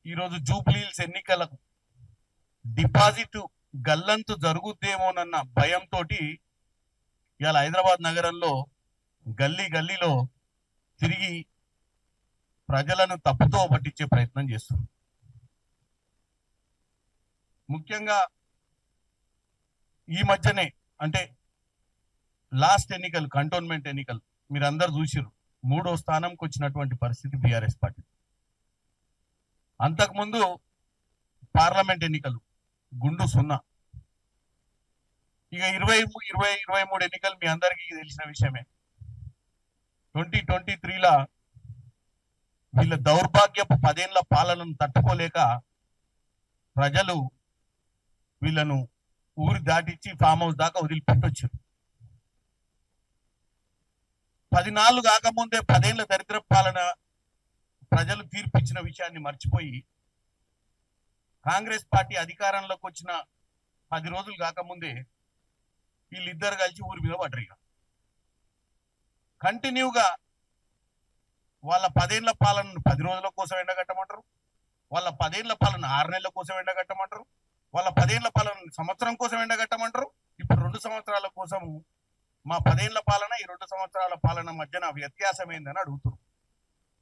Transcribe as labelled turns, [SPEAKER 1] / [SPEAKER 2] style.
[SPEAKER 1] ఈరోజు జూబ్లీహిల్స్ ఎన్నికలకు డిపాజిట్ గల్లంతు జరుగుద్దేమోనన్న భయంతో ఇవాళ హైదరాబాద్ నగరంలో గల్లీ గల్లీలో తిరిగి ప్రజలను తప్పుతో పట్టించే ప్రయత్నం చేస్తున్నారు. ముఖ్యంగా ఈ మధ్యనే అంటే లాస్ట్ ఎన్నికలు కంటోన్మెంట్ ఎన్నికలు మీరందరూ చూసిర్రు. 3వ స్థానంకి వచ్చినటువంటి పరిస్థితి బీఆర్ఎస్ పార్టీ. అంతకుముందు పార్లమెంట్ ఎన్నికలు గుండు 0. ఇక 23 ఎన్నికలు మీ అందరికీ తెలిసిన విషయమే. 2023లా వీళ్ళ దౌర్భాగ్యపు 10 ఏళ్ల పాలనను తట్టుకోలేక ప్రజలు వీళ్ళను ఊరి దాటించి ఫామ్ హౌస్ దాకా వదిలిపెట్టొచ్చారు. 14 కాకముందే 10 ఏళ్ల దరిద్ర పాలన ప్రజలు తీర్పిచ్చిన విషయాన్ని మర్చిపోయి కాంగ్రెస్ పార్టీ అధికారంలోకి వచ్చిన 10 రోజులు కాకముందే వీళ్ళిద్దరు కలిసి ఊరి మీద పడ్డారు. కంటిన్యూగా వాళ్ళ 10 ఏళ్ల పాలనను 10 రోజుల కోసం ఎండగట్టమంటారు, వాళ్ళ 10 ఏళ్ల పాలన 6 నెలల కోసం ఎండగట్టమంటారు, వాళ్ళ 10 ఏళ్ల పాలన సంవత్సరం కోసం ఎండగట్టమంటారు. ఇప్పుడు 2 సంవత్సరాల కోసం మా 10 ఏళ్ల పాలన ఈ 2 సంవత్సరాల పాలన మధ్యన వ్యత్యాసం ఏందని అడుగుతారు.